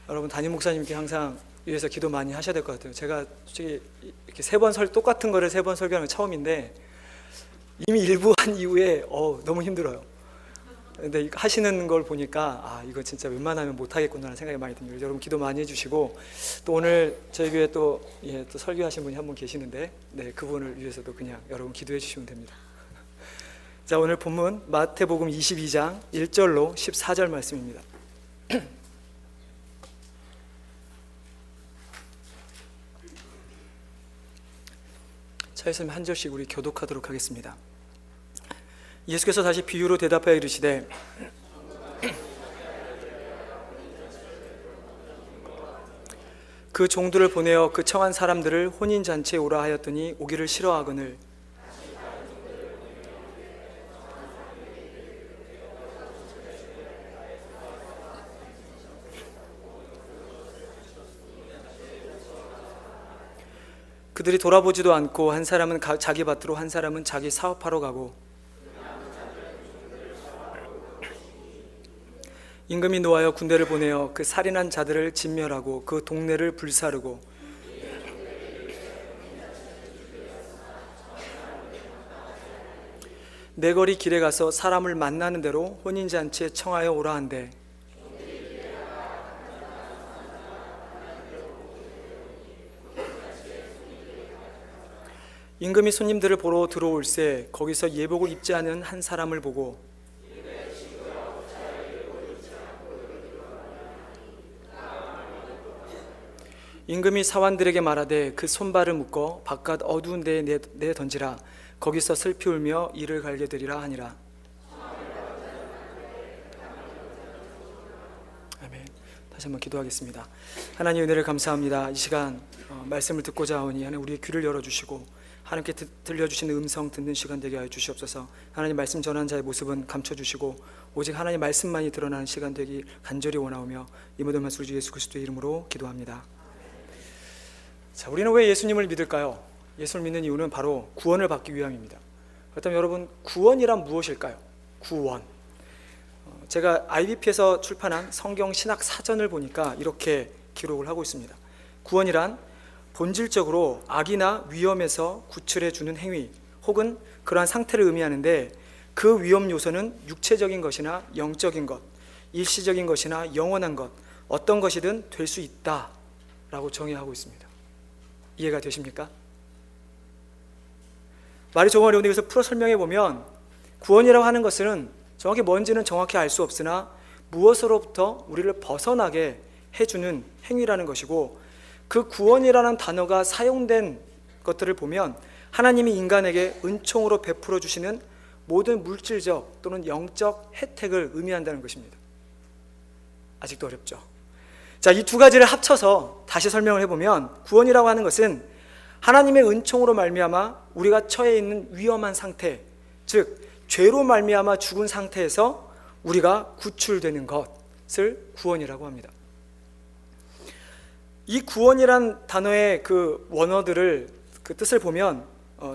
여러분 담임 목사님께 항상 위해서 기도 많이 하셔야 될 것 같아요. 제가 솔직히 이렇게 똑같은 거를 3번 설교하는 건 처음인데 이미 일부 한 이후에 너무 힘들어요. 근데 하시는 걸 보니까 이거 진짜 웬만하면 못하겠구나라는 생각이 많이 듭니다. 여러분 기도 많이 해주시고, 또 오늘 저희 교회 또 설교하신 분이 한 분 계시는데 그분을 위해서도 그냥 여러분 기도해 주시면 됩니다. 자, 오늘 본문 마태복음 22장 1절로 14절 말씀입니다. 차에서 한 절씩 우리 교독하도록 하겠습니다. 예수께서 다시 비유로 대답하여 이르시되 그 종들을 보내어 그 청한 사람들을 혼인잔치에 오라 하였더니 오기를 싫어하거늘 그들이 돌아보지도 않고 한 사람은 자기 밭으로 한 사람은 자기 사업하러 가고 임금이 노하여 군대를 보내어 그 살인한 자들을 진멸하고 그 동네를 불사르고 내거리 길에 가서 사람을 만나는 대로 혼인잔치에 청하여 오라 한대 임금이 손님들을 보러 들어올새 거기서 예복을 입지 않은 한 사람을 보고 임금이 사환들에게 말하되 그 손발을 묶어 바깥 어두운 데에 내 던지라 거기서 슬피 울며 이를 갈게 되리라 하니라. 아멘. 다시 한번 기도하겠습니다. 하나님 은혜를 감사합니다. 이 시간 말씀을 듣고자 하오니 하나님 우리의 귀를 열어주시고 하나님께 들려주시는 음성 듣는 시간 되게 하여 주시옵소서. 하나님 말씀 전한 자의 모습은 감춰주시고 오직 하나님 말씀만이 드러나는 시간 되기 간절히 원하오며 이 모든 말씀을 주 예수 그리스도의 이름으로 기도합니다. 자, 우리는 왜 예수님을 믿을까요? 예수를 믿는 이유는 바로 구원을 받기 위함입니다. 그렇다면 여러분, 구원이란 무엇일까요? 구원. 제가 IBP에서 출판한 성경 신학 사전을 보니까 이렇게 기록을 하고 있습니다. 구원이란 본질적으로 악이나 위험에서 구출해 주는 행위 혹은 그러한 상태를 의미하는데 그 위험 요소는 육체적인 것이나 영적인 것, 일시적인 것이나 영원한 것, 어떤 것이든 될 수 있다라고 정의하고 있습니다. 이해가 되십니까? 말이 조금 어려운데 그래서 풀어 설명해 보면 구원이라고 하는 것은 정확히 뭔지는 정확히 알 수 없으나 무엇으로부터 우리를 벗어나게 해주는 행위라는 것이고, 그 구원이라는 단어가 사용된 것들을 보면 하나님이 인간에게 은총으로 베풀어 주시는 모든 물질적 또는 영적 혜택을 의미한다는 것입니다. 아직도 어렵죠? 자, 이 두 가지를 합쳐서 다시 설명을 해보면 구원이라고 하는 것은 하나님의 은총으로 말미암아 우리가 처해 있는 위험한 상태, 즉 죄로 말미암아 죽은 상태에서 우리가 구출되는 것을 구원이라고 합니다. 이 구원이란 단어의 그 원어들을 그 뜻을 보면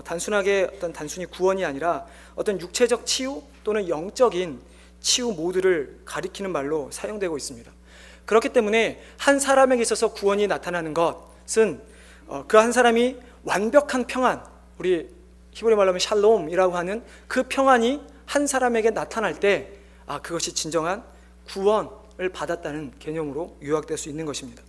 단순하게 단순히 구원이 아니라 어떤 육체적 치유 또는 영적인 치유 모두를 가리키는 말로 사용되고 있습니다. 그렇기 때문에 한 사람에게 있어서 구원이 나타나는 것은 그 한 사람이 완벽한 평안, 우리 히브리 말로 하면 샬롬이라고 하는 그 평안이 한 사람에게 나타날 때 그것이 진정한 구원을 받았다는 개념으로 요약될 수 있는 것입니다.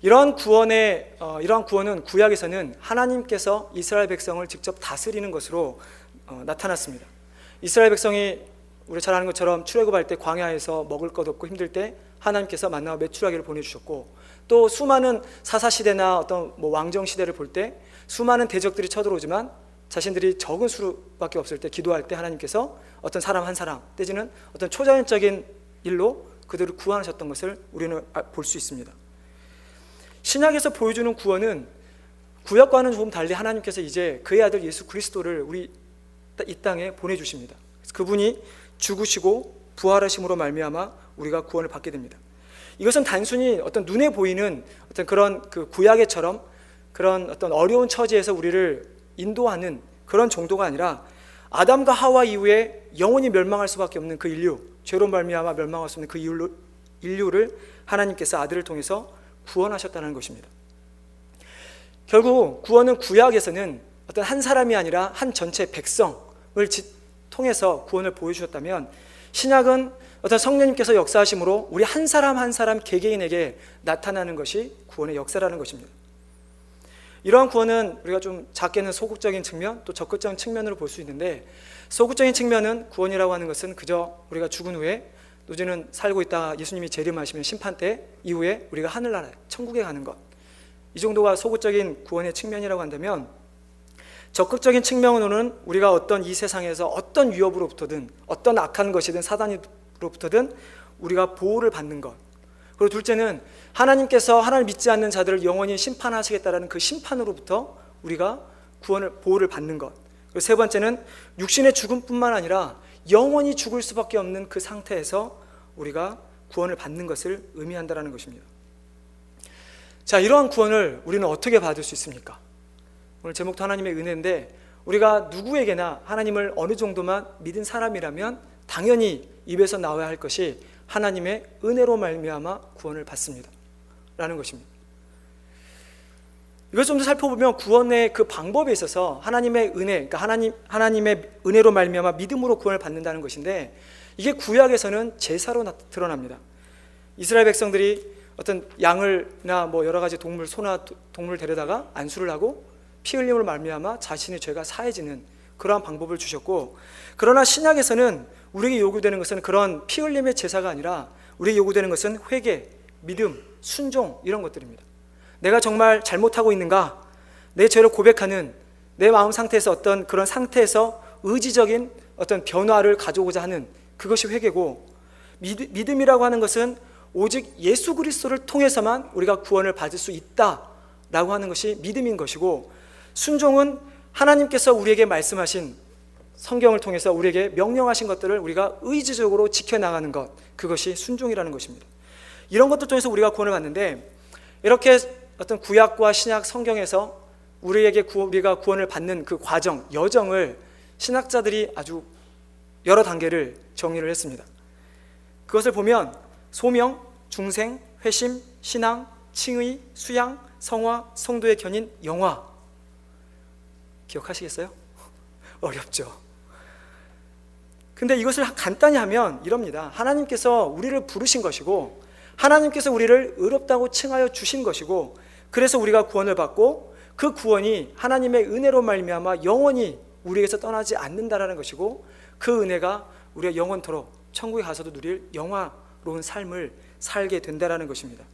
이러한 구원은 구약에서는 하나님께서 이스라엘 백성을 직접 다스리는 것으로 나타났습니다. 이스라엘 백성이 우리 잘 아는 것처럼 출애굽할 때 광야에서 먹을 것 없고 힘들 때 하나님께서 만나와 메추라기를 보내주셨고, 또 수많은 사사시대나 어떤 왕정 시대를 볼 때 수많은 대적들이 쳐들어오지만 자신들이 적은 수밖에 없을 때 기도할 때 하나님께서 어떤 사람 한 사람 내지는 어떤 초자연적인 일로 그들을 구원하셨던 것을 우리는 볼 수 있습니다. 신약에서 보여주는 구원은 구약과는 조금 달리 하나님께서 이제 그의 아들 예수 그리스도를 우리 이 땅에 보내주십니다. 그분이 죽으시고 부활하심으로 말미암아 우리가 구원을 받게 됩니다. 이것은 단순히 어떤 눈에 보이는 어떤 그런 그 구약에처럼 그런 어떤 어려운 처지에서 우리를 인도하는 그런 정도가 아니라 아담과 하와 이후에 영원히 멸망할 수밖에 없는 그 인류, 죄로 말미암아 멸망할 수 없는 그 인류를 하나님께서 아들을 통해서 구원하셨다는 것입니다. 결국 구원은 구약에서는 어떤 한 사람이 아니라 한 전체 백성을 통해서 구원을 보여주셨다면, 신약은 어떤 성령님께서 역사하심으로 우리 한 사람 한 사람 개개인에게 나타나는 것이 구원의 역사라는 것입니다. 이러한 구원은 우리가 좀 작게는 소극적인 측면, 또 적극적인 측면으로 볼 수 있는데, 소극적인 측면은 구원이라고 하는 것은 그저 우리가 죽은 후에 노제는 살고 있다 예수님이 재림하시면 심판 때 이후에 우리가 하늘나라 천국에 가는 것, 이 정도가 소극적인 구원의 측면이라고 한다면, 적극적인 측면으로는 우리가 어떤 이 세상에서 어떤 위협으로부터든 어떤 악한 것이든 사단으로부터든 우리가 보호를 받는 것, 그리고 둘째는 하나님께서 하나님 믿지 않는 자들을 영원히 심판하시겠다라는 그 심판으로부터 우리가 보호를 받는 것, 그리고 세 번째는 육신의 죽음뿐만 아니라 영원히 죽을 수밖에 없는 그 상태에서 우리가 구원을 받는 것을 의미한다는 것입니다. 자, 이러한 구원을 우리는 어떻게 받을 수 있습니까? 오늘 제목도 하나님의 은혜인데, 우리가 누구에게나 하나님을 어느 정도만 믿은 사람이라면 당연히 입에서 나와야 할 것이 하나님의 은혜로 말미암아 구원을 받습니다 라는 것입니다. 이걸 좀 더 살펴보면 구원의 그 방법에 있어서 하나님의 은혜, 그러니까 하나님의 은혜로 말미암아 믿음으로 구원을 받는다는 것인데, 이게 구약에서는 제사로 드러납니다. 이스라엘 백성들이 어떤 양을나 뭐 여러 가지 동물, 소나 동물을 데려다가 안수를 하고 피 흘림으로 말미암아 자신의 죄가 사해지는 그러한 방법을 주셨고, 그러나 신약에서는 우리에게 요구되는 것은 그런 피 흘림의 제사가 아니라 우리에게 요구되는 것은 회개, 믿음, 순종, 이런 것들입니다. 내가 정말 잘못하고 있는가, 내 죄를 고백하는 내 마음 상태에서 어떤 그런 상태에서 의지적인 어떤 변화를 가져오고자 하는 그것이 회개고, 믿음이라고 하는 것은 오직 예수 그리스도를 통해서만 우리가 구원을 받을 수 있다라고 하는 것이 믿음인 것이고, 순종은 하나님께서 우리에게 말씀하신 성경을 통해서 우리에게 명령하신 것들을 우리가 의지적으로 지켜나가는 것, 그것이 순종이라는 것입니다. 이런 것들 통해서 우리가 구원을 받는데, 이렇게 어떤 구약과 신약 성경에서 우리가 구원을 받는 그 과정, 여정을 신학자들이 아주 여러 단계를 정리를 했습니다. 그것을 보면 소명, 중생, 회심, 신앙, 칭의, 수양, 성화, 성도의 견인, 영화. 기억하시겠어요? 어렵죠. 근데 이것을 간단히 하면 이럽니다. 하나님께서 우리를 부르신 것이고, 하나님께서 우리를 의롭다고 칭하여 주신 것이고, 그래서 우리가 구원을 받고, 그 구원이 하나님의 은혜로 말미암아 영원히 우리에게서 떠나지 않는다라는 것이고, 그 은혜가 우리가 영원토록 천국에 가서도 누릴 영화로운 삶을 살게 된다라는 것입니다.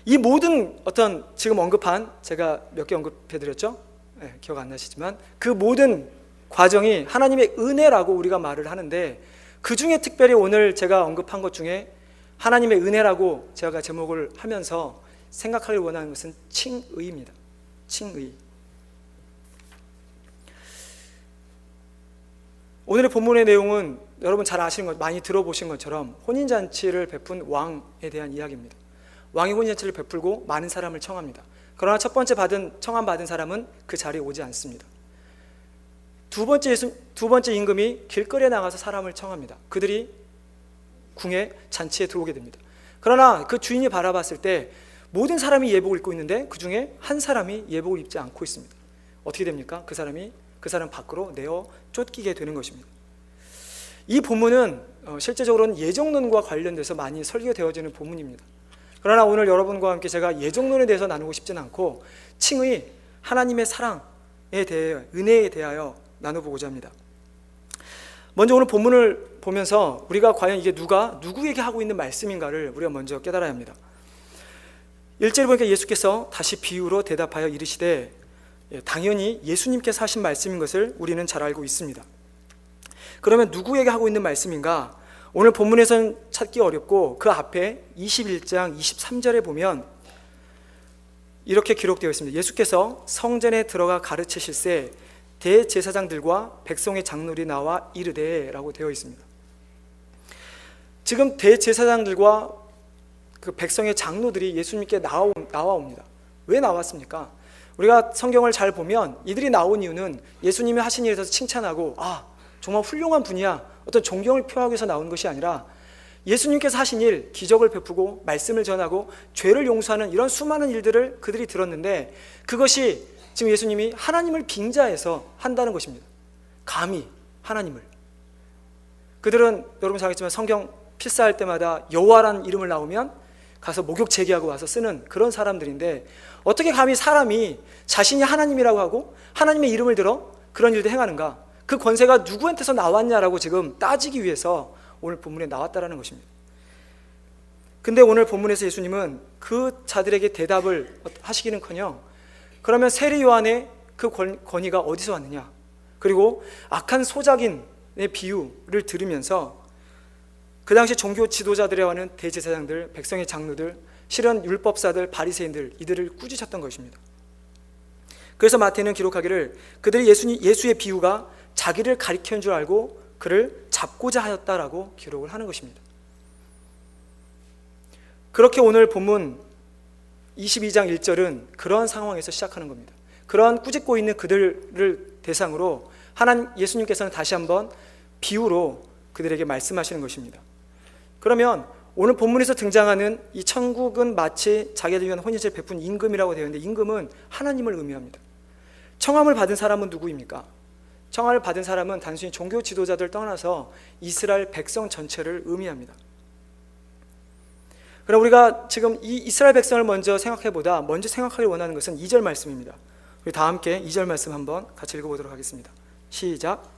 이 모든 어떤 지금 언급한, 제가 몇 개 언급해드렸죠? 네, 기억 안 나시지만 그 모든 과정이 하나님의 은혜라고 우리가 말을 하는데, 그 중에 특별히 오늘 제가 언급한 것 중에 하나님의 은혜라고 제가 제목을 하면서 생각하길 원하는 것은 칭의입니다. 칭의. 오늘의 본문의 내용은 여러분 잘 아시는 것, 많이 들어보신 것처럼 혼인잔치를 베푼 왕에 대한 이야기입니다. 왕이 혼인잔치를 베풀고 많은 사람을 청합니다. 그러나 첫 번째 청함받은 사람은 그 자리에 오지 않습니다. 두 번째 임금이 길거리에 나가서 사람을 청합니다. 그들이 궁에 잔치에 들어오게 됩니다. 그러나 그 주인이 바라봤을 때 모든 사람이 예복을 입고 있는데 그 중에 한 사람이 예복을 입지 않고 있습니다. 어떻게 됩니까? 그 사람 밖으로 내어 쫓기게 되는 것입니다. 이 본문은 실제적으로는 예정론과 관련돼서 많이 설교되어지는 본문입니다. 그러나 오늘 여러분과 함께 제가 예정론에 대해서 나누고 싶지는 않고, 칭의, 하나님의 사랑에 대해, 은혜에 대하여 나눠보고자 합니다. 먼저 오늘 본문을 보면서 우리가 과연 이게 누구에게 하고 있는 말씀인가를 우리가 먼저 깨달아야 합니다. 1절에 보니까 예수께서 다시 비유로 대답하여 이르시되, 당연히 예수님께서 하신 말씀인 것을 우리는 잘 알고 있습니다. 그러면 누구에게 하고 있는 말씀인가? 오늘 본문에서는 찾기 어렵고, 그 앞에 21장 23절에 보면 이렇게 기록되어 있습니다. 예수께서 성전에 들어가 가르치실새 대제사장들과 백성의 장로들이 나와 이르되 라고 되어 있습니다. 지금 대제사장들과 그 백성의 장로들이 예수님께 나와옵니다. 왜 나왔습니까? 우리가 성경을 잘 보면 이들이 나온 이유는 예수님이 하신 일에 대해서 칭찬하고, 정말 훌륭한 분이야, 어떤 존경을 표하기 위해서 나온 것이 아니라 예수님께서 하신 일, 기적을 베푸고 말씀을 전하고 죄를 용서하는 이런 수많은 일들을 그들이 들었는데, 그것이 지금 예수님이 하나님을 빙자해서 한다는 것입니다. 감히 하나님을. 그들은 여러분 잘 알겠지만 성경 필사할 때마다 여호와라는 이름을 나오면 가서 목욕 제기하고 와서 쓰는 그런 사람들인데, 어떻게 감히 사람이 자신이 하나님이라고 하고 하나님의 이름을 들어 그런 일도 행하는가? 그 권세가 누구한테서 나왔냐라고 지금 따지기 위해서 오늘 본문에 나왔다라는 것입니다. 근데 오늘 본문에서 예수님은 그 자들에게 대답을 하시기는커녕, 그러면 세리 요한의 그 권위가 어디서 왔느냐, 그리고 악한 소작인의 비유를 들으면서 그 당시 종교 지도자들에 관한 대제사장들, 백성의 장로들, 실은 율법사들, 바리새인들, 이들을 꾸짖었던 것입니다. 그래서 마태는 기록하기를 그들이 예수의 비유가 자기를 가리키는 줄 알고 그를 잡고자 하였다라고 기록을 하는 것입니다. 그렇게 오늘 본문 22장 1절은 그러한 상황에서 시작하는 겁니다. 그러한 꾸짖고 있는 그들을 대상으로 예수님께서는 다시 한번 비유로 그들에게 말씀하시는 것입니다. 그러면 오늘 본문에서 등장하는 이 천국은 마치 자기를 위한 혼인제를 베푼 임금이라고 되어 있는데, 임금은 하나님을 의미합니다. 청함을 받은 사람은 누구입니까? 청함을 받은 사람은 단순히 종교 지도자들 떠나서 이스라엘 백성 전체를 의미합니다. 그럼 우리가 지금 이 이스라엘 백성을 먼저 생각하기 원하는 것은 2절 말씀입니다. 우리 다 함께 2절 말씀 한번 같이 읽어보도록 하겠습니다. 시작.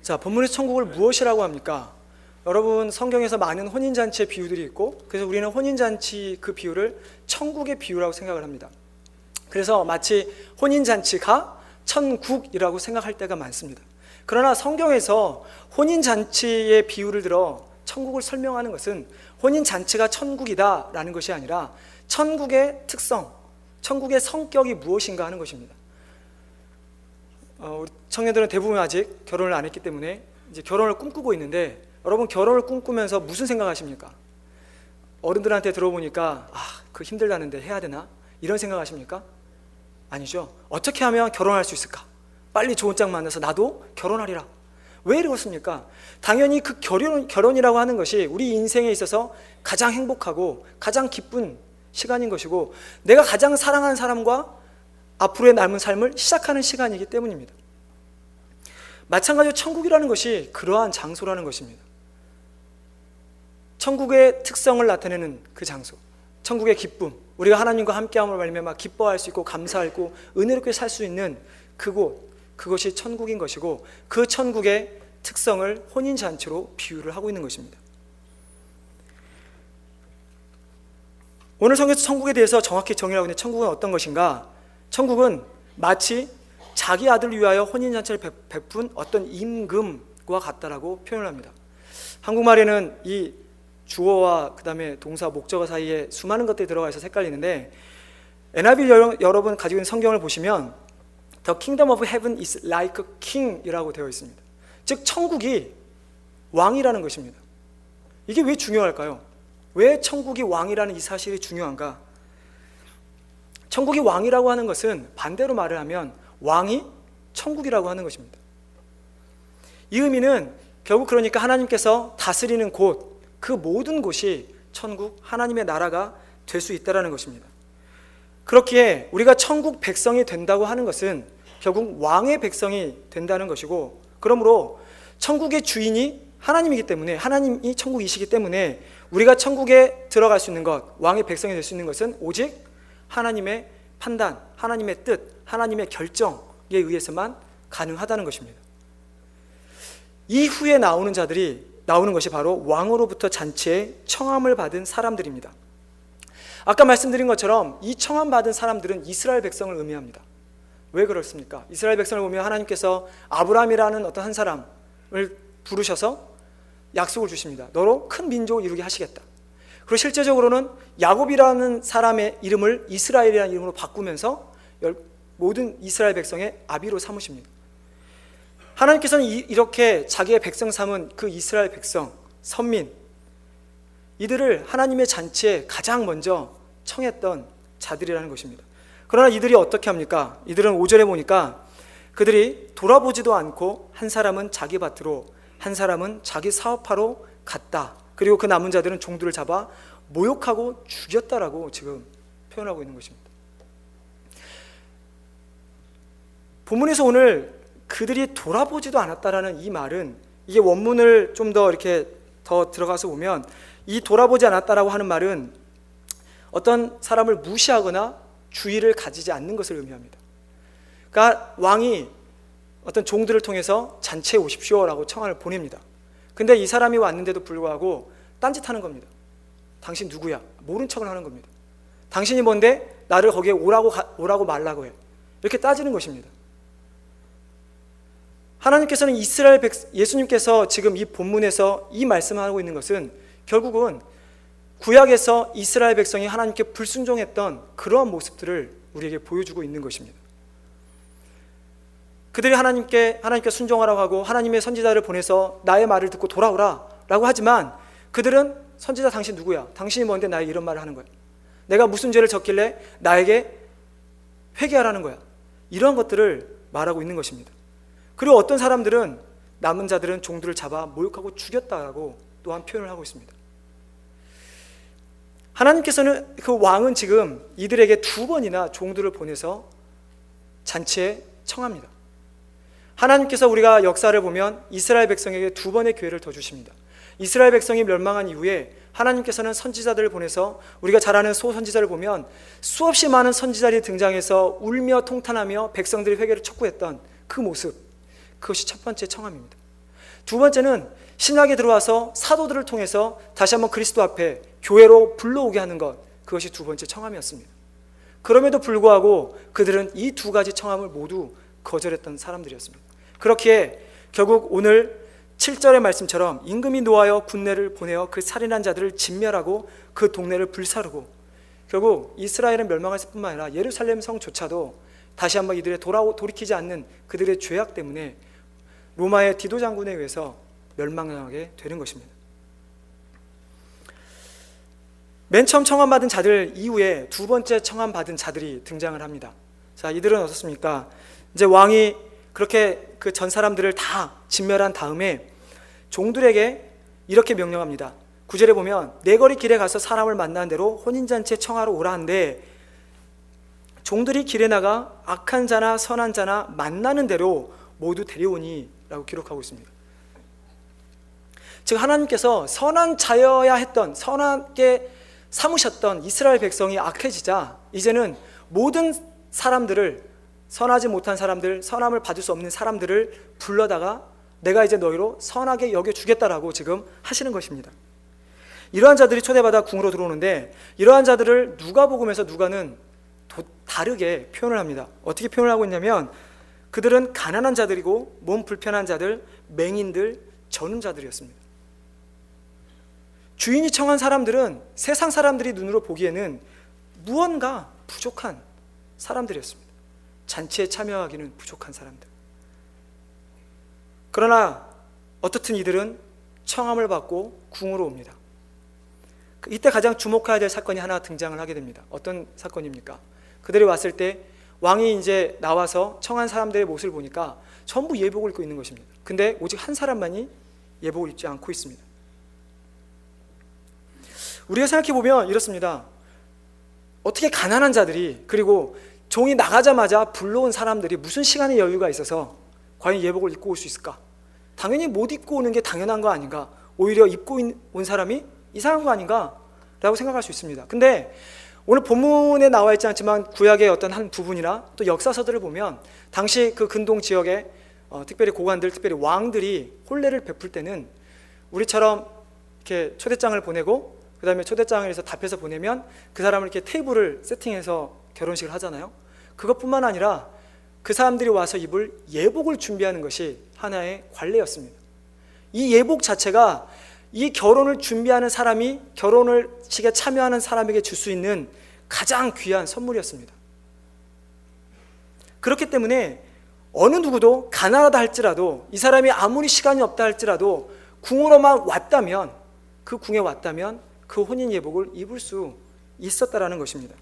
자, 본문에서 천국을 무엇이라고 합니까? 여러분, 성경에서 많은 혼인잔치의 비유들이 있고, 그래서 우리는 혼인잔치 그 비유를 천국의 비유라고 생각을 합니다. 그래서 마치 혼인잔치가 천국이라고 생각할 때가 많습니다. 그러나 성경에서 혼인잔치의 비유를 들어 천국을 설명하는 것은 혼인잔치가 천국이다라는 것이 아니라 천국의 특성, 천국의 성격이 무엇인가 하는 것입니다. 우리 청년들은 대부분 아직 결혼을 안 했기 때문에 이제 결혼을 꿈꾸고 있는데, 여러분 결혼을 꿈꾸면서 무슨 생각하십니까? 어른들한테 들어보니까 그 힘들다는데 해야 되나? 이런 생각하십니까? 아니죠. 어떻게 하면 결혼할 수 있을까? 빨리 좋은 짝 만나서 나도 결혼하리라. 왜 이렇습니까? 당연히 그 결혼이라고 하는 것이 우리 인생에 있어서 가장 행복하고 가장 기쁜 시간인 것이고, 내가 가장 사랑하는 사람과 앞으로의 남은 삶을 시작하는 시간이기 때문입니다. 마찬가지로 천국이라는 것이 그러한 장소라는 것입니다. 천국의 특성을 나타내는 그 장소, 천국의 기쁨, 우리가 하나님과 함께함을 말미암아 기뻐할 수 있고 감사하고 은혜롭게 살 수 있는 그곳, 그것이 천국인 것이고, 그 천국의 특성을 혼인잔치로 비유를 하고 있는 것입니다. 오늘 성경에서 천국에 대해서 정확히 정의하고 있는 천국은 어떤 것인가? 천국은 마치 자기 아들을 위하여 혼인잔치를 베푼 어떤 임금과 같다라고 표현을 합니다. 한국말에는 이 주어와 그 다음에 동사, 목적어 사이에 수많은 것들이 들어가 있어서 헷갈리는데, NIV 여러분 가지고 있는 성경을 보시면 The kingdom of heaven is like a king 이라고 되어 있습니다. 즉 천국이 왕이라는 것입니다. 이게 왜 중요할까요? 왜 천국이 왕이라는 이 사실이 중요한가? 천국이 왕이라고 하는 것은 반대로 말을 하면 왕이 천국이라고 하는 것입니다. 이 의미는 결국 그러니까 하나님께서 다스리는 곳, 그 모든 곳이 천국, 하나님의 나라가 될 수 있다는 것입니다. 그렇기에 우리가 천국 백성이 된다고 하는 것은 결국 왕의 백성이 된다는 것이고, 그러므로 천국의 주인이 하나님이기 때문에, 하나님이 천국이시기 때문에 우리가 천국에 들어갈 수 있는 것, 왕의 백성이 될 수 있는 것은 오직 하나님의 판단, 하나님의 뜻, 하나님의 결정에 의해서만 가능하다는 것입니다. 이후에 나오는 것이 바로 왕으로부터 잔치에 청함을 받은 사람들입니다. 아까 말씀드린 것처럼 이 청함 받은 사람들은 이스라엘 백성을 의미합니다. 왜 그렇습니까? 이스라엘 백성을 보면 하나님께서 아브라함이라는 어떤 한 사람을 부르셔서 약속을 주십니다. 너로 큰 민족을 이루게 하시겠다. 그리고 실제적으로는 야곱이라는 사람의 이름을 이스라엘이라는 이름으로 바꾸면서 모든 이스라엘 백성의 아비로 삼으십니다. 하나님께서는 이렇게 자기의 백성 삼은 그 이스라엘 백성, 선민, 이들을 하나님의 잔치에 가장 먼저 청했던 자들이라는 것입니다. 그러나 이들이 어떻게 합니까? 이들은 5절에 보니까 그들이 돌아보지도 않고 한 사람은 자기 밭으로, 한 사람은 자기 사업하러 갔다. 그리고 그 남은 자들은 종들을 잡아 모욕하고 죽였다라고 지금 표현하고 있는 것입니다. 본문에서 오늘 그들이 돌아보지도 않았다라는 이 말은, 이게 원문을 좀 더 이렇게 더 들어가서 보면 이 돌아보지 않았다라고 하는 말은 어떤 사람을 무시하거나 주의를 가지지 않는 것을 의미합니다. 그러니까 왕이 어떤 종들을 통해서 잔치에 오십시오라고 청하를 보냅니다. 근데 이 사람이 왔는데도 불구하고 딴짓하는 겁니다. 당신 누구야? 모른 척을 하는 겁니다. 당신이 뭔데 나를 거기에 오라고 말라고 해? 이렇게 따지는 것입니다. 하나님께서는 예수님께서 지금 이 본문에서 이 말씀을 하고 있는 것은 결국은 구약에서 이스라엘 백성이 하나님께 불순종했던 그러한 모습들을 우리에게 보여주고 있는 것입니다. 그들이 하나님께 순종하라고 하고 하나님의 선지자를 보내서 나의 말을 듣고 돌아오라 라고 하지만, 그들은 선지자 당신 누구야? 당신이 뭔데 나에게 이런 말을 하는 거야? 내가 무슨 죄를 졌길래 나에게 회개하라는 거야? 이런 것들을 말하고 있는 것입니다. 그리고 어떤 사람들은 남은 자들은 종들을 잡아 모욕하고 죽였다라고 또한 표현을 하고 있습니다. 하나님께서는, 그 왕은 지금 이들에게 2번이나 종들을 보내서 잔치에 청합니다. 하나님께서 우리가 역사를 보면 이스라엘 백성에게 2번의 기회를 더 주십니다. 이스라엘 백성이 멸망한 이후에 하나님께서는 선지자들을 보내서, 우리가 잘 아는 소선지자를 보면 수없이 많은 선지자들이 등장해서 울며 통탄하며 백성들이 회개를 촉구했던 그 모습, 그것이 첫 번째 청함입니다. 두 번째는 신약에 들어와서 사도들을 통해서 다시 한번 그리스도 앞에 교회로 불러오게 하는 것, 그것이 두 번째 청함이었습니다. 그럼에도 불구하고 그들은 이 2가지 청함을 모두 거절했던 사람들이었습니다. 그렇기에 결국 오늘 7절의 말씀처럼 임금이 노하여 군대를 보내어 그 살인한 자들을 진멸하고 그 동네를 불사르고, 결국 이스라엘은 멸망했을 뿐만 아니라 예루살렘 성조차도 다시 한번 이들의 돌이키지 않는 그들의 죄악 때문에 로마의 디도 장군에 의해서 멸망하게 되는 것입니다. 맨 처음 청함받은 자들 이후에 2번째 청함받은 자들이 등장을 합니다. 자, 이들은 어떻습니까? 이제 왕이 그렇게 그 전 사람들을 다 진멸한 다음에 종들에게 이렇게 명령합니다. 9절에 보면 내거리 길에 가서 사람을 만나는 대로 혼인잔치에 청하러 오라 한데, 종들이 길에 나가 악한 자나 선한 자나 만나는 대로 모두 데려오니 라고 기록하고 있습니다. 즉 하나님께서 선한 자여야 했던, 선하게 삼으셨던 이스라엘 백성이 악해지자 이제는 모든 사람들을, 선하지 못한 사람들, 선함을 받을 수 없는 사람들을 불러다가 내가 이제 너희로 선하게 여겨주겠다라고 지금 하시는 것입니다. 이러한 자들이 초대받아 궁으로 들어오는데, 이러한 자들을 누가복음에서 누가는 다르게 표현을 합니다. 어떻게 표현을 하고 있냐면, 그들은 가난한 자들이고 몸 불편한 자들, 맹인들, 전음자들이었습니다. 주인이 청한 사람들은 세상 사람들이 눈으로 보기에는 무언가 부족한 사람들이었습니다. 잔치에 참여하기는 부족한 사람들. 그러나 어떻든 이들은 청함을 받고 궁으로 옵니다. 이때 가장 주목해야 될 사건이 하나 등장을 하게 됩니다. 어떤 사건입니까? 그들이 왔을 때 왕이 이제 나와서 청한 사람들의 모습을 보니까 전부 예복을 입고 있는 것입니다. 근데 오직 한 사람만이 예복을 입지 않고 있습니다. 우리가 생각해 보면 이렇습니다. 어떻게 가난한 자들이, 그리고 종이 나가자마자 불러온 사람들이 무슨 시간의 여유가 있어서 과연 예복을 입고 올 수 있을까? 당연히 못 입고 오는 게 당연한 거 아닌가? 오히려 입고 온 사람이 이상한 거 아닌가? 라고 생각할 수 있습니다. 근데 오늘 본문에 나와 있지 않지만 구약의 어떤 한 부분이나 또 역사서들을 보면 당시 그 근동 지역에 특별히 고관들, 특별히 왕들이 혼례를 베풀 때는 우리처럼 이렇게 초대장을 보내고 그 다음에 초대장을 해서 답해서 보내면 그 사람을 이렇게 테이블을 세팅해서 결혼식을 하잖아요. 그것뿐만 아니라 그 사람들이 와서 입을 예복을 준비하는 것이 하나의 관례였습니다. 이 예복 자체가 이 결혼을 준비하는 사람이 결혼식에 참여하는 사람에게 줄 수 있는 가장 귀한 선물이었습니다. 그렇기 때문에 어느 누구도 가난하다 할지라도, 이 사람이 아무리 시간이 없다 할지라도 궁으로만 왔다면, 그 궁에 왔다면 그 혼인 예복을 입을 수 있었다라는 것입니다.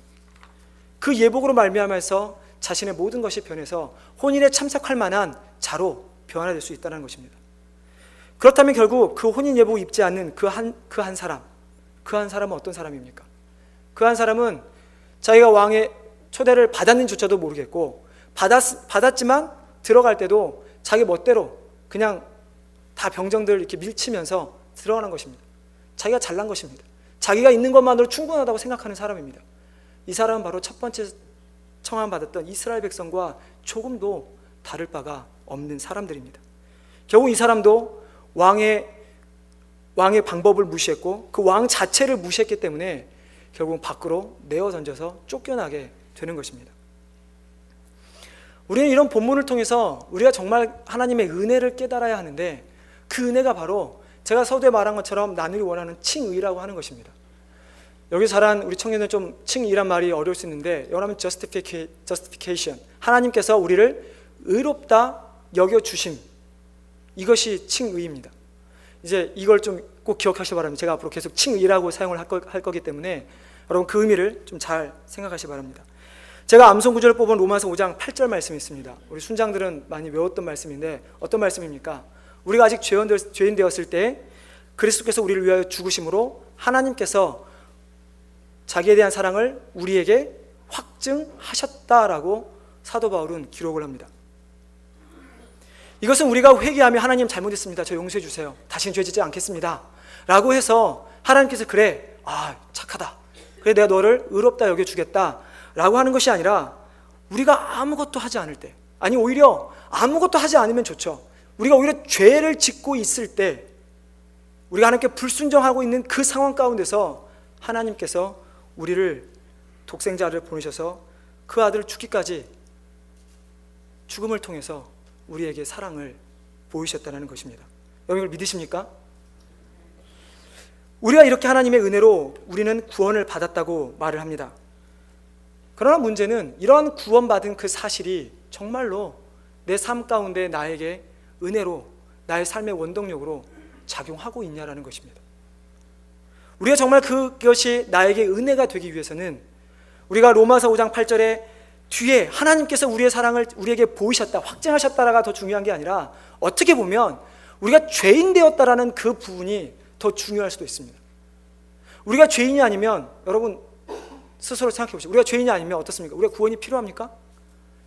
그 예복으로 말미암아서 자신의 모든 것이 변해서 혼인에 참석할 만한 자로 변화될 수 있다는 것입니다. 그렇다면 결국 그 혼인 예복 입지 않는 그 한 사람은 어떤 사람입니까? 그 한 사람은 자기가 왕의 초대를 받았는지조차도 모르겠고, 받았지만 들어갈 때도 자기 멋대로 그냥 다 병정들 이렇게 밀치면서 들어가는 것입니다. 자기가 잘난 것입니다. 자기가 있는 것만으로 충분하다고 생각하는 사람입니다. 이 사람은 바로 첫 번째 청함받았던 이스라엘 백성과 조금도 다를 바가 없는 사람들입니다. 결국 이 사람도 왕의 방법을 무시했고 그 왕 자체를 무시했기 때문에 결국 밖으로 내어 던져서 쫓겨나게 되는 것입니다. 우리는 이런 본문을 통해서 우리가 정말 하나님의 은혜를 깨달아야 하는데, 그 은혜가 바로 제가 서두에 말한 것처럼 나누기 원하는 칭의라고 하는 것입니다. 여기 자란 우리 청년들 좀 칭의란 말이 어려울 수 있는데, 여러분 justification, 하나님께서 우리를 의롭다 여겨주심, 이것이 칭의입니다. 이제 이걸 좀 꼭 기억하시기 바랍니다. 제가 앞으로 계속 칭의라고 사용을 할 거기 때문에 여러분 그 의미를 좀 잘 생각하시기 바랍니다. 제가 암송 구절을 뽑은 로마서 5장 8절 말씀이 있습니다. 우리 순장들은 많이 외웠던 말씀인데 어떤 말씀입니까? 우리가 아직 죄인 되었을 때 그리스도께서 우리를 위하여 죽으심으로 하나님께서 자기에 대한 사랑을 우리에게 확증하셨다라고 사도 바울은 기록을 합니다. 이것은 우리가 회개하며 하나님 잘못했습니다, 저 용서해 주세요, 다시는 죄 짓지 않겠습니다 라고 해서 하나님께서 그래, 착하다, 그래 내가 너를 의롭다 여겨주겠다 라고 하는 것이 아니라, 우리가 아무것도 하지 않을 때, 아니 오히려 아무것도 하지 않으면 좋죠, 우리가 오히려 죄를 짓고 있을 때, 우리가 하나님께 불순종하고 있는 그 상황 가운데서 하나님께서 우리를 독생자를 보내셔서 그 아들을 죽기까지, 죽음을 통해서 우리에게 사랑을 보이셨다는 것입니다. 여러분 이걸 믿으십니까? 우리가 이렇게 하나님의 은혜로 우리는 구원을 받았다고 말을 합니다. 그러나 문제는 이러한 구원받은 그 사실이 정말로 내 삶 가운데 나에게 은혜로, 나의 삶의 원동력으로 작용하고 있냐라는 것입니다. 우리가 정말 그것이 나에게 은혜가 되기 위해서는 우리가 로마서 5장 8절에 뒤에 하나님께서 우리의 사랑을 우리에게 보이셨다, 확증하셨다가 더 중요한 게 아니라, 어떻게 보면 우리가 죄인 되었다라는 그 부분이 더 중요할 수도 있습니다. 우리가 죄인이 아니면, 여러분 스스로 생각해 보시죠. 우리가 죄인이 아니면 어떻습니까? 우리가 구원이 필요합니까?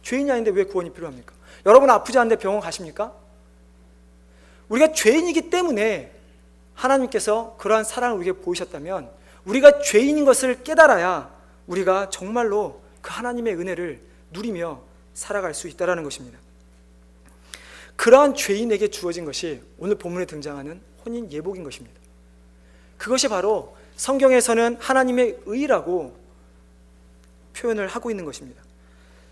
죄인이 아닌데 왜 구원이 필요합니까? 여러분 아프지 않은데 병원 가십니까? 우리가 죄인이기 때문에 하나님께서 그러한 사랑을 우리에게 보이셨다면, 우리가 죄인인 것을 깨달아야 우리가 정말로 그 하나님의 은혜를 누리며 살아갈 수 있다는 것입니다. 그러한 죄인에게 주어진 것이 오늘 본문에 등장하는 혼인 예복인 것입니다. 그것이 바로 성경에서는 하나님의 의라고 표현을 하고 있는 것입니다.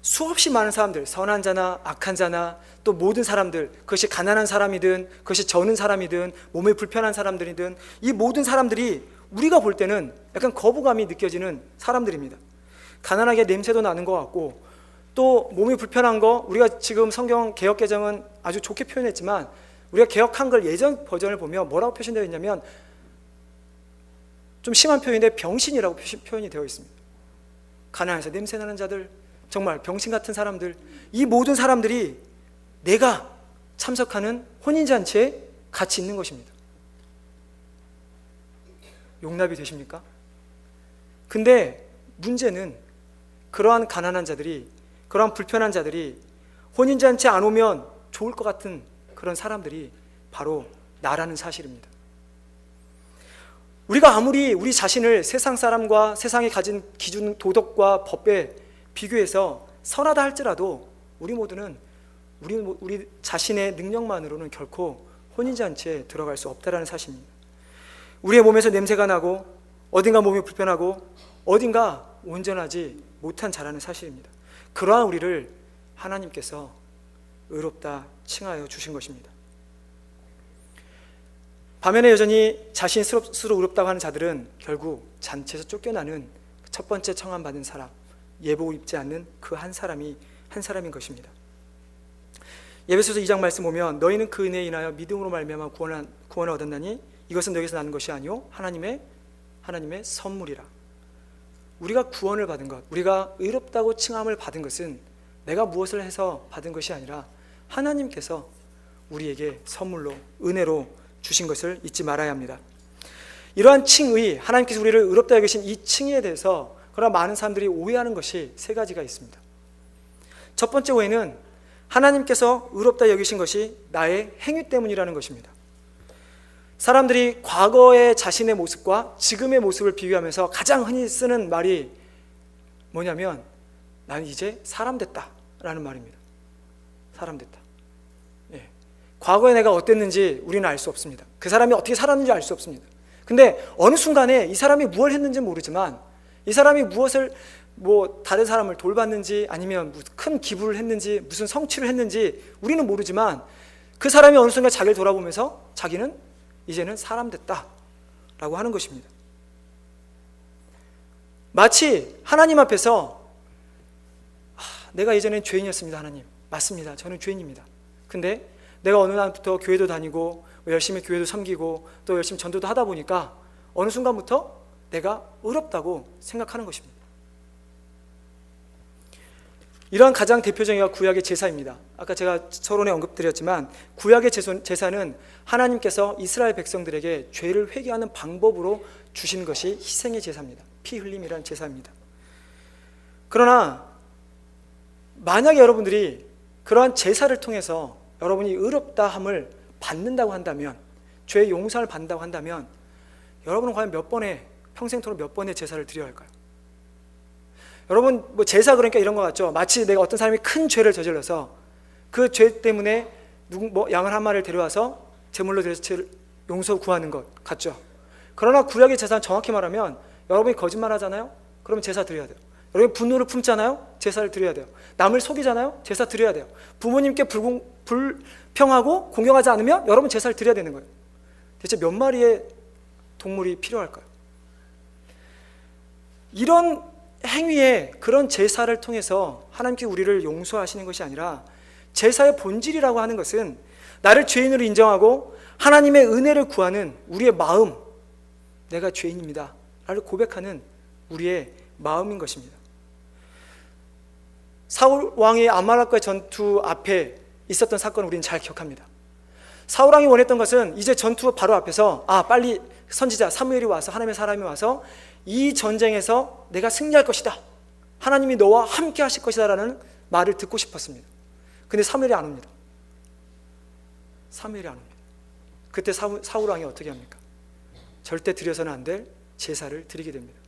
수없이 많은 사람들, 선한 자나 악한 자나 또 모든 사람들, 그것이 가난한 사람이든 그것이 저는 사람이든 몸에 불편한 사람들이든, 이 모든 사람들이 우리가 볼 때는 약간 거부감이 느껴지는 사람들입니다. 가난하게 냄새도 나는 것 같고, 또 몸이 불편한 거, 우리가 지금 성경 개역 개정은 아주 좋게 표현했지만 우리가 개역 한글 예전 버전을 보면 뭐라고 표현되어 있냐면, 좀 심한 표현인데 병신이라고 표현이 되어 있습니다. 가난해서 냄새나는 자들, 정말 병신 같은 사람들, 이 모든 사람들이 내가 참석하는 혼인잔치에 같이 있는 것입니다. 용납이 되십니까? 근데 문제는 그러한 가난한 자들이, 그러한 불편한 자들이 혼인잔치에 안 오면 좋을 것 같은 그런 사람들이 바로 나라는 사실입니다. 우리가 아무리 우리 자신을 세상 사람과 세상이 가진 기준, 도덕과 법에 비교해서 선하다 할지라도 우리 모두는 우리 자신의 능력만으로는 결코 혼인잔치에 들어갈 수 없다는 사실입니다. 우리의 몸에서 냄새가 나고 어딘가 몸이 불편하고 어딘가 온전하지 못한 자라는 사실입니다. 그러한 우리를 하나님께서 의롭다 칭하여 주신 것입니다. 반면에 여전히 자신 스스로 의롭다고 하는 자들은 결국 잔치에서 쫓겨나는 첫 번째 청함받은 사람, 예복을 입지 않는 그 한 사람인 것입니다. 에베소서 2장 말씀 보면, 너희는 그 은혜에 인하여 믿음으로 말미암아 구원을 얻었나니 이것은 너희에게서 나는 것이 아니요 하나님의 선물이라. 우리가 구원을 받은 것, 우리가 의롭다고 칭함을 받은 것은 내가 무엇을 해서 받은 것이 아니라 하나님께서 우리에게 선물로, 은혜로 주신 것을 잊지 말아야 합니다. 이러한 칭의, 하나님께서 우리를 의롭다 여기신 이 칭의에 대해서 그러나 많은 사람들이 오해하는 것이 세 가지가 있습니다. 첫 번째 오해는 하나님께서 의롭다 여기신 것이 나의 행위 때문이라는 것입니다. 사람들이 과거의 자신의 모습과 지금의 모습을 비교하면서 가장 흔히 쓰는 말이 뭐냐면 나는 이제 사람 됐다 라는 말입니다. 사람 됐다. 예. 과거에 내가 어땠는지 우리는 알 수 없습니다. 그 사람이 어떻게 살았는지 알 수 없습니다. 근데 어느 순간에 이 사람이 무엇을 했는지 모르지만 이 사람이 무엇을 다른 사람을 돌봤는지 아니면 무슨 큰 기부를 했는지 무슨 성취를 했는지 우리는 모르지만 그 사람이 어느 순간 자기를 돌아보면서 자기는 이제는 사람 됐다 라고 하는 것입니다. 마치 하나님 앞에서 내가 예전엔 죄인이었습니다. 하나님 맞습니다. 저는 죄인입니다. 근데 내가 어느 날부터 교회도 다니고 열심히 교회도 섬기고 또 열심히 전도도 하다 보니까 어느 순간부터 내가 의롭다고 생각하는 것입니다. 이러한 가장 대표적인 구약의 제사입니다. 아까 제가 서론에 언급드렸지만 구약의 제사는 하나님께서 이스라엘 백성들에게 죄를 회개하는 방법으로 주신 것이 희생의 제사입니다. 피 흘림이라는 제사입니다. 그러나 만약에 여러분들이 그러한 제사를 통해서 여러분이 의롭다함을 받는다고 한다면, 죄의 용서를 받는다고 한다면 여러분은 과연 평생토록 몇 번의 제사를 드려야 할까요? 여러분 제사 그러니까 이런 것 같죠? 마치 내가 어떤 사람이 큰 죄를 저질러서 그 죄 때문에 양을 한 마리를 데려와서 제물로 드려서 용서 구하는 것 같죠? 그러나 구약의 제사는 정확히 말하면 여러분이 거짓말하잖아요? 그러면 제사 드려야 돼요. 여러분이 분노를 품잖아요? 제사를 드려야 돼요. 남을 속이잖아요? 제사 드려야 돼요. 부모님께 불평하고 공경하지 않으면 여러분 제사를 드려야 되는 거예요. 대체 몇 마리의 동물이 필요할까요? 이런 행위에 그런 제사를 통해서 하나님께 우리를 용서하시는 것이 아니라 제사의 본질이라고 하는 것은 나를 죄인으로 인정하고 하나님의 은혜를 구하는 우리의 마음, 내가 죄인입니다 라고 고백하는 우리의 마음인 것입니다. 사울 왕의 아말렉과의 전투 앞에 있었던 사건을 우리는 잘 기억합니다. 사울 왕이 원했던 것은 이제 전투 바로 앞에서 빨리 선지자 사무엘이 와서, 하나님의 사람이 와서 이 전쟁에서 내가 승리할 것이다, 하나님이 너와 함께 하실 것이다 라는 말을 듣고 싶었습니다. 근데 사무엘이 안 옵니다. 사무엘이 안 옵니다. 그때 사울 왕이 어떻게 합니까? 절대 드려서는 안 될 제사를 드리게 됩니다.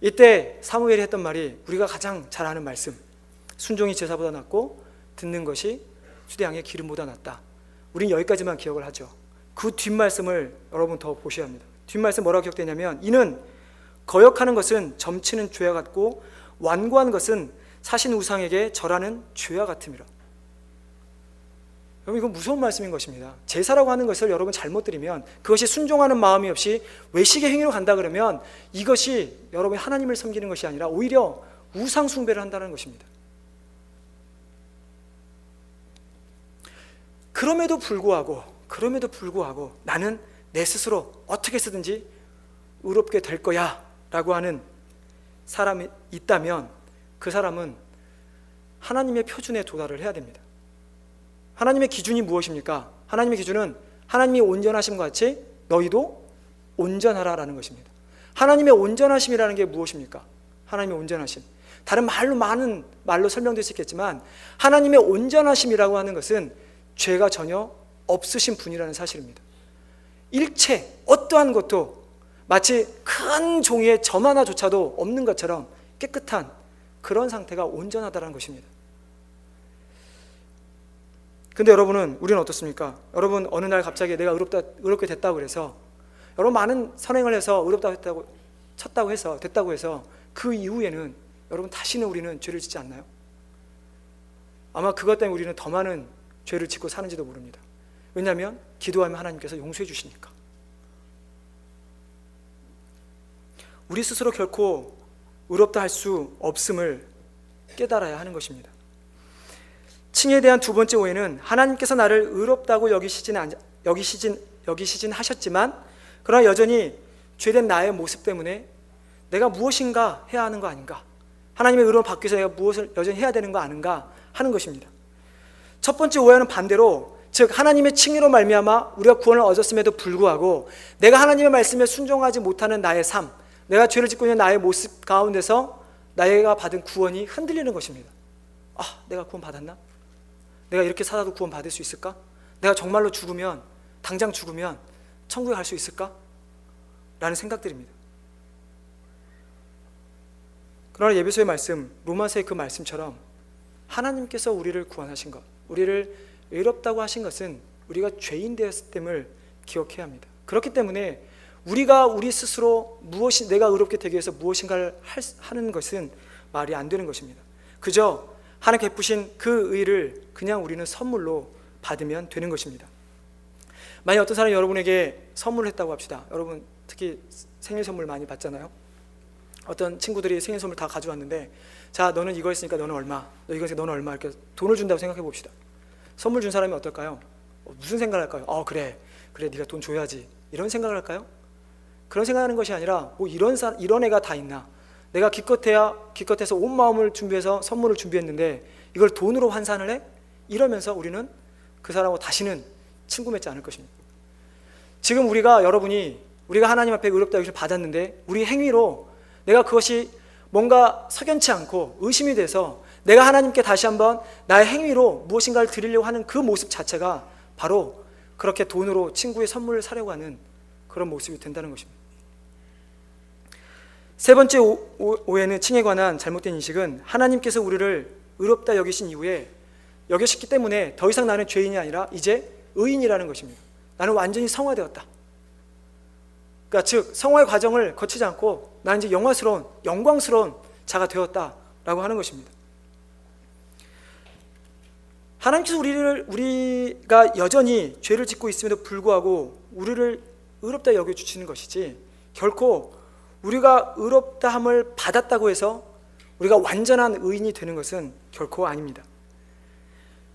이때 사무엘이 했던 말이 우리가 가장 잘 아는 말씀, 순종이 제사보다 낫고 듣는 것이 수대양의 기름보다 낫다. 우린 여기까지만 기억을 하죠. 그 뒷말씀을 여러분 더 보셔야 합니다. 뒷말씀 뭐라고 기억되냐면 이는 거역하는 것은 점치는 죄와 같고 완고한 것은 사신 우상에게 절하는 죄와 같음이라. 여러분 이건 무서운 말씀인 것입니다. 제사라고 하는 것을 여러분 잘못 드리면 그것이 순종하는 마음이 없이 외식의 행위로 간다 그러면 이것이 여러분이 하나님을 섬기는 것이 아니라 오히려 우상 숭배를 한다는 것입니다. 그럼에도 불구하고 나는 내 스스로 어떻게 쓰든지 의롭게 될 거야 라고 하는 사람이 있다면 그 사람은 하나님의 표준에 도달을 해야 됩니다. 하나님의 기준이 무엇입니까? 하나님의 기준은 하나님이 온전하심과 같이 너희도 온전하라라는 것입니다. 하나님의 온전하심이라는 게 무엇입니까? 하나님의 온전하심, 다른 많은 말로 설명될 수 있겠지만 하나님의 온전하심이라고 하는 것은 죄가 전혀 없으신 분이라는 사실입니다. 일체 어떠한 것도 마치 큰 종이에 점 하나조차도 없는 것처럼 깨끗한 그런 상태가 온전하다는 것입니다. 근데 우리는 어떻습니까? 여러분 어느 날 갑자기 내가 의롭게 됐다고 그래서 여러분 많은 선행을 해서 됐다고 해서 그 이후에는 여러분 다시는 우리는 죄를 짓지 않나요? 아마 그것 때문에 우리는 더 많은 죄를 짓고 사는지도 모릅니다. 왜냐하면 기도하면 하나님께서 용서해 주시니까. 우리 스스로 결코 의롭다 할 수 없음을 깨달아야 하는 것입니다. 칭에 대한 두 번째 오해는 하나님께서 나를 의롭다고 여기시진 하셨지만 그러나 여전히 죄된 나의 모습 때문에 내가 무엇인가 해야 하는 거 아닌가, 하나님의 의로움을 받기 위해서 내가 무엇을 여전히 해야 되는 거 아닌가 하는 것입니다. 첫 번째 오해는 반대로, 즉 하나님의 칭의로 말미암아 우리가 구원을 얻었음에도 불구하고 내가 하나님의 말씀에 순종하지 못하는 나의 삶, 내가 죄를 짓고 있는 나의 모습 가운데서 내가 받은 구원이 흔들리는 것입니다. 내가 구원 받았나? 내가 이렇게 살아도 구원 받을 수 있을까? 내가 정말로 죽으면, 당장 죽으면 천국에 갈 수 있을까? 라는 생각들입니다. 그러나 예배소의 말씀, 로마서의 그 말씀처럼 하나님께서 우리를 구원하신 것, 우리를 의롭다고 하신 것은 우리가 죄인 되었음을 기억해야 합니다. 그렇기 때문에 우리가 우리 스스로 내가 의롭게 되기 위해서 무엇인가를 하는 것은 말이 안 되는 것입니다. 그저 하나님 베푸신 그 의를 그냥 우리는 선물로 받으면 되는 것입니다. 만약 어떤 사람이 여러분에게 선물을 했다고 합시다. 여러분 특히 생일 선물 많이 받잖아요. 어떤 친구들이 생일 선물 다 가져왔는데, 자, 너는 이거 했으니까 너는 얼마, 너 이거 했으니까 너는 얼마, 이렇게 돈을 준다고 생각해 봅시다. 선물 준 사람이 어떨까요? 무슨 생각을 할까요? 그래 네가 돈 줘야지, 이런 생각을 할까요? 그런 생각하는 것이 아니라 이런 애가 다 있나, 내가 기껏해서 온 마음을 준비해서 선물을 준비했는데 이걸 돈으로 환산을 해? 이러면서 우리는 그 사람하고 다시는 친구 맺지 않을 것입니다. 지금 우리가 하나님 앞에 의롭다 여기서 받았는데 우리 행위로 내가 그것이 뭔가 석연치 않고 의심이 돼서 내가 하나님께 다시 한번 나의 행위로 무엇인가를 드리려고 하는 그 모습 자체가 바로 그렇게 돈으로 친구의 선물을 사려고 하는 그런 모습이 된다는 것입니다. 세 번째 오해는, 칭에 관한 잘못된 인식은 하나님께서 우리를 의롭다 여기신 이후에 여기셨기 때문에 더 이상 나는 죄인이 아니라 이제 의인이라는 것입니다. 나는 완전히 성화되었다. 그러니까 즉 성화의 과정을 거치지 않고 나는 이제 영광스러운 자가 되었다라고 하는 것입니다. 하나님께서 우리가 여전히 죄를 짓고 있음에도 불구하고 우리를 의롭다 여겨주시는 것이지, 결코 우리가 의롭다함을 받았다고 해서 우리가 완전한 의인이 되는 것은 결코 아닙니다.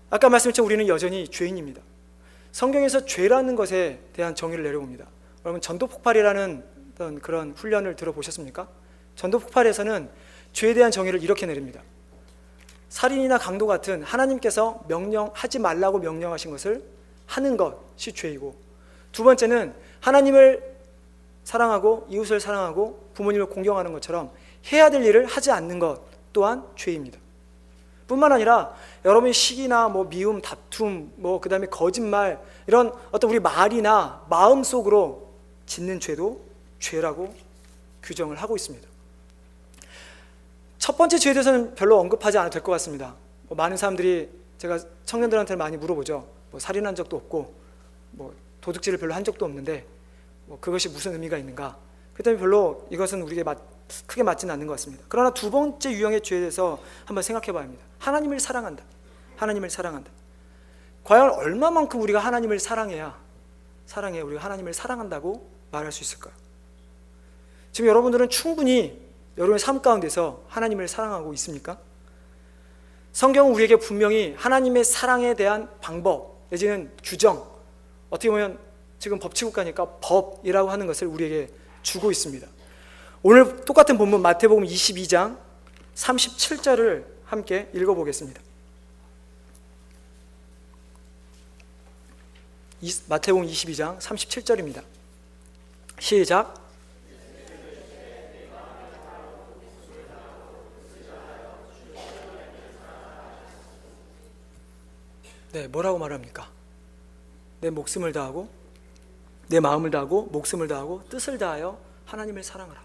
아까 말씀드렸지만 우리는 여전히 죄인입니다. 성경에서 죄라는 것에 대한 정의를 내려봅니다. 여러분 전도폭발이라는 그런 훈련을 들어보셨습니까? 전도폭발에서는 죄에 대한 정의를 이렇게 내립니다. 살인이나 강도 같은 하나님께서 하지 말라고 명령하신 것을 하는 것이 죄이고, 두 번째는 하나님을 사랑하고 이웃을 사랑하고 부모님을 공경하는 것처럼 해야 될 일을 하지 않는 것 또한 죄입니다. 뿐만 아니라 여러분이 시기나 미움, 다툼, 그 다음에 거짓말, 이런 어떤 우리 말이나 마음 속으로 짓는 죄도 죄라고 규정을 하고 있습니다. 첫 번째 죄에 대해서는 별로 언급하지 않아도 될 것 같습니다. 많은 사람들이, 제가 청년들한테 많이 물어보죠. 살인한 적도 없고 도둑질을 별로 한 적도 없는데 그것이 무슨 의미가 있는가? 그 때문에 별로 이것은 우리에게 크게 맞지는 않는 것 같습니다. 그러나 두 번째 유형의 죄에 대해서 한번 생각해 봐야 합니다. 하나님을 사랑한다. 과연 얼마만큼 우리가 하나님을 사랑해야 우리가 하나님을 사랑한다고 말할 수 있을까요? 지금 여러분들은 충분히 여러분의 삶 가운데서 하나님을 사랑하고 있습니까? 성경은 우리에게 분명히 하나님의 사랑에 대한 방법 내지는 규정, 어떻게 보면 지금 법치국가니까 법이라고 하는 것을 우리에게 주고 있습니다. 오늘 똑같은 본문 마태복음 22장 37절을 함께 읽어보겠습니다. 마태복음 22장 37절입니다. 시작. 네, 뭐라고 말합니까? 내 목숨을 다하고 내 마음을 다하고 목숨을 다하고 뜻을 다하여 하나님을 사랑하라.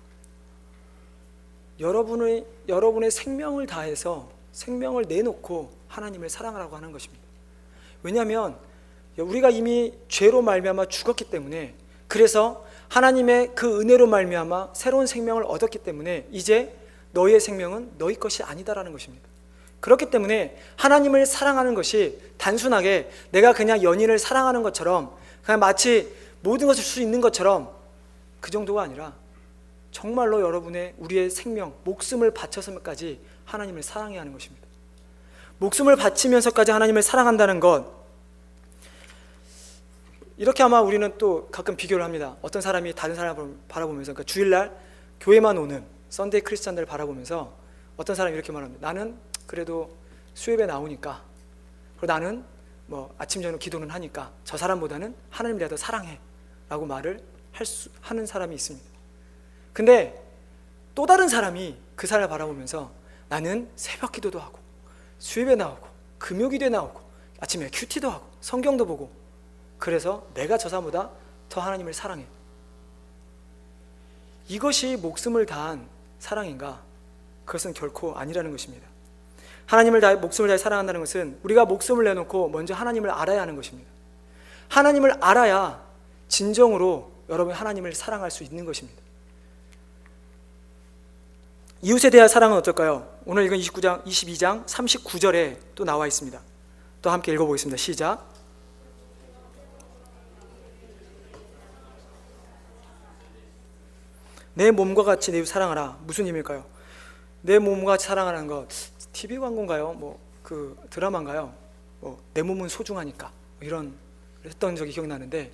여러분의 생명을 다해서 생명을 내놓고 하나님을 사랑하라고 하는 것입니다. 왜냐하면 우리가 이미 죄로 말미암아 죽었기 때문에, 그래서 하나님의 그 은혜로 말미암아 새로운 생명을 얻었기 때문에 이제 너희의 생명은 너희 것이 아니다라는 것입니다. 그렇기 때문에 하나님을 사랑하는 것이 단순하게 내가 그냥 연인을 사랑하는 것처럼, 그냥 마치 모든 것을 줄 수 있는 것처럼 그 정도가 아니라 정말로 우리의 생명, 목숨을 바쳐서까지 하나님을 사랑해야 하는 것입니다. 목숨을 바치면서까지 하나님을 사랑한다는 것, 이렇게 아마 우리는 또 가끔 비교를 합니다. 어떤 사람이 다른 사람을 바라보면서, 그러니까 주일날 교회만 오는 썬데이 크리스찬들을 바라보면서 어떤 사람이 이렇게 말합니다. 나는 그래도 수협에 나오니까, 그리고 나는 뭐 아침 저녁 기도는 하니까 저 사람보다는 하나님을 내가 더 사랑해 라고 말을 하는 사람이 있습니다. 근데 또 다른 사람이 그 사람을 바라보면서 나는 새벽 기도도 하고 수협에 나오고 금요기도에 나오고 아침에 큐티도 하고 성경도 보고 그래서 내가 저 사람보다 더 하나님을 사랑해. 이것이 목숨을 다한 사랑인가? 그것은 결코 아니라는 것입니다. 하나님을 다해 목숨을 다해 사랑한다는 것은 우리가 목숨을 내놓고 먼저 하나님을 알아야 하는 것입니다. 하나님을 알아야 진정으로 여러분이 하나님을 사랑할 수 있는 것입니다. 이웃에 대한 사랑은 어떨까요? 오늘 읽은 22장 39절에 또 나와 있습니다. 또 함께 읽어보겠습니다. 시작. 내 몸과 같이 내 이웃 사랑하라. 무슨 의미일까요? 내 몸과 같이 사랑하는 것, TV 광고인가요? 뭐 그 드라마인가요? 뭐 내 몸은 소중하니까 이런 했던 적이 기억나는데,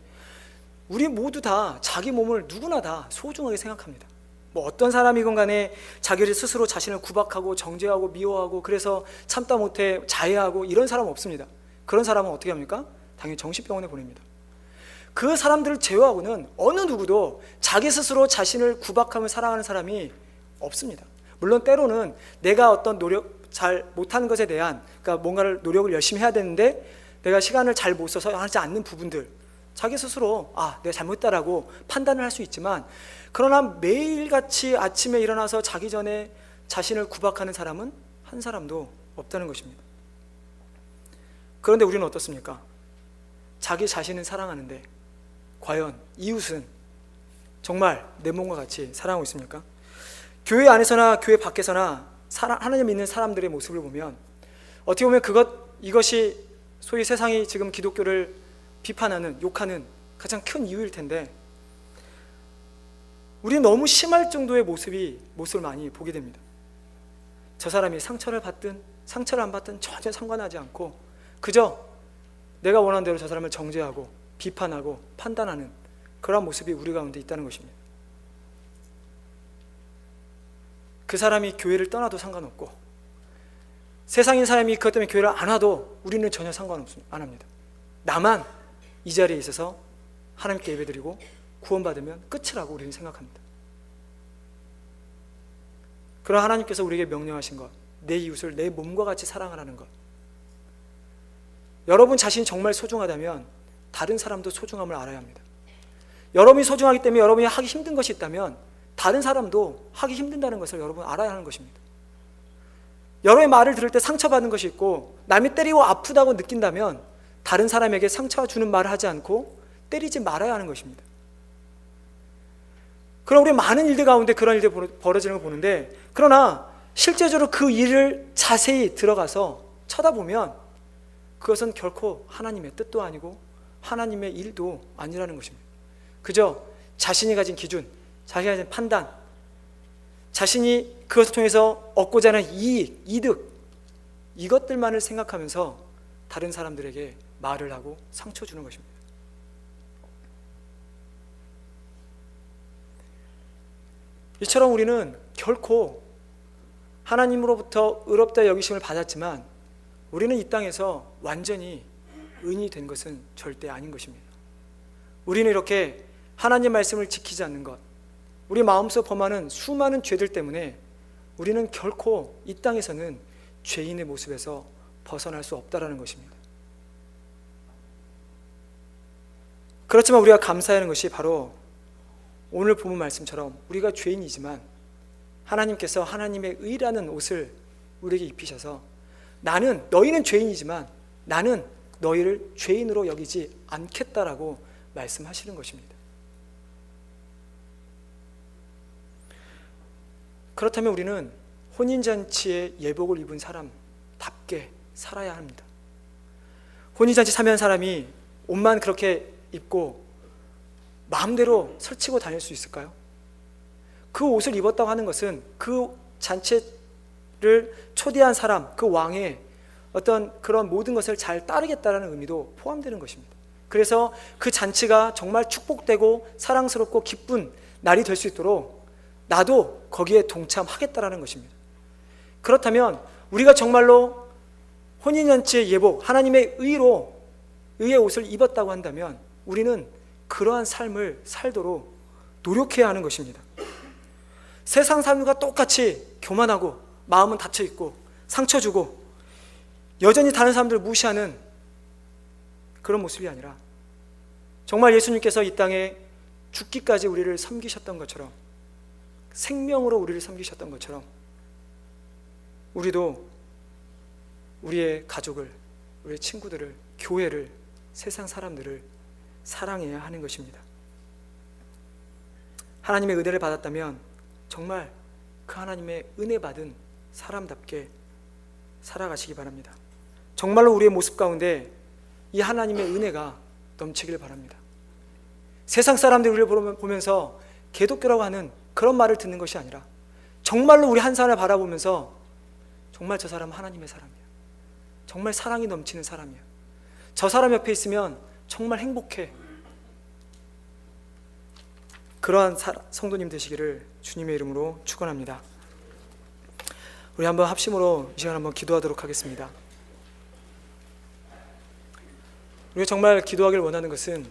우리 모두 다 자기 몸을 누구나 다 소중하게 생각합니다. 뭐 어떤 사람이건 간에 자기를 스스로 자신을 구박하고 정죄하고 미워하고 그래서 참다 못해 자해하고 이런 사람은 없습니다. 그런 사람은 어떻게 합니까? 당연히 정신병원에 보냅니다. 그 사람들을 제외하고는 어느 누구도 자기 스스로 자신을 구박하며 사랑하는 사람이 없습니다. 물론 때로는 내가 어떤 노력 잘 못하는 것에 대한, 그러니까 뭔가를 노력을 열심히 해야 되는데 내가 시간을 잘 못 써서 하지 않는 부분들, 자기 스스로 내가 잘못했다라고 판단을 할 수 있지만, 그러나 매일같이 아침에 일어나서 자기 전에 자신을 구박하는 사람은 한 사람도 없다는 것입니다. 그런데 우리는 어떻습니까? 자기 자신은 사랑하는데 과연 이웃은 정말 내 몸과 같이 사랑하고 있습니까? 교회 안에서나 교회 밖에서나 하나님 믿는 사람들의 모습을 보면 어떻게 보면 이것이 소위 세상이 지금 기독교를 비판하는, 욕하는 가장 큰 이유일 텐데, 우리는 너무 심할 정도의 모습을 많이 보게 됩니다. 저 사람이 상처를 받든 상처를 안 받든 전혀 상관하지 않고 그저 내가 원하는 대로 저 사람을 정죄하고 비판하고 판단하는 그런 모습이 우리 가운데 있다는 것입니다. 그 사람이 교회를 떠나도 상관없고 세상인 사람이 그것 때문에 교회를 안 와도 우리는 전혀 안 합니다. 나만 이 자리에 있어서 하나님께 예배드리고 구원받으면 끝이라고 우리는 생각합니다. 그러나 하나님께서 우리에게 명령하신 것, 내 이웃을 내 몸과 같이 사랑하라는 것, 여러분 자신이 정말 소중하다면 다른 사람도 소중함을 알아야 합니다. 여러분이 소중하기 때문에 여러분이 하기 힘든 것이 있다면 다른 사람도 하기 힘든다는 것을 여러분 알아야 하는 것입니다. 여러분의 말을 들을 때 상처받는 것이 있고 남이 때리고 아프다고 느낀다면 다른 사람에게 상처 주는 말을 하지 않고 때리지 말아야 하는 것입니다. 그럼 우리 많은 일들 가운데 그런 일들이 벌어지는 걸 보는데, 그러나 실제적으로 그 일을 자세히 들어가서 쳐다보면 그것은 결코 하나님의 뜻도 아니고 하나님의 일도 아니라는 것입니다. 그저 자신이 가진 기준, 자신이 가진 판단, 자신이 그것을 통해서 얻고자 하는 이익, 이득, 이것들만을 생각하면서 다른 사람들에게 말을 하고 상처 주는 것입니다. 이처럼 우리는 결코 하나님으로부터 의롭다 여기심을 받았지만 우리는 이 땅에서 완전히 의인이 된 것은 절대 아닌 것입니다. 우리는 이렇게 하나님 말씀을 지키지 않는 것, 우리 마음속 범하는 수많은 죄들 때문에 우리는 결코 이 땅에서는 죄인의 모습에서 벗어날 수 없다는 것입니다. 그렇지만 우리가 감사해야 하는 것이 바로 오늘 본문 말씀처럼 우리가 죄인이지만 하나님께서 하나님의 의라는 옷을 우리에게 입히셔서 너희는 죄인이지만 나는 너희를 죄인으로 여기지 않겠다라고 말씀하시는 것입니다. 그렇다면 우리는 혼인잔치에 예복을 입은 사람답게 살아야 합니다. 혼인잔치 참여한 사람이 옷만 그렇게 입고 마음대로 설치고 다닐 수 있을까요? 그 옷을 입었다고 하는 것은 그 잔치를 초대한 사람, 그 왕의 어떤 그런 모든 것을 잘 따르겠다는 의미도 포함되는 것입니다. 그래서 그 잔치가 정말 축복되고 사랑스럽고 기쁜 날이 될 수 있도록 나도 거기에 동참하겠다라는 것입니다. 그렇다면 우리가 정말로 혼인잔치의 예복, 하나님의 의의 옷을 입었다고 한다면 우리는 그러한 삶을 살도록 노력해야 하는 것입니다. 세상 사람들과 똑같이 교만하고 마음은 닫혀있고 상처 주고 여전히 다른 사람들을 무시하는 그런 모습이 아니라 정말 예수님께서 이 땅에 죽기까지 우리를 섬기셨던 것처럼, 생명으로 우리를 섬기셨던 것처럼 우리도 우리의 가족을, 우리의 친구들을, 교회를, 세상 사람들을 사랑해야 하는 것입니다. 하나님의 은혜를 받았다면 정말 그 하나님의 은혜 받은 사람답게 살아가시기 바랍니다. 정말로 우리의 모습 가운데 이 하나님의 은혜가 넘치길 바랍니다. 세상 사람들이 우리를 보면서 개독교라고 하는 그런 말을 듣는 것이 아니라 정말로 우리 한 사람을 바라보면서 정말 저 사람은 하나님의 사람이야, 정말 사랑이 넘치는 사람이야, 저 사람 옆에 있으면 정말 행복해, 그러한 성도님 되시기를 주님의 이름으로 축원합니다. 우리 한번 합심으로 이 시간 한번 기도하도록 하겠습니다. 우리가 정말 기도하기를 원하는 것은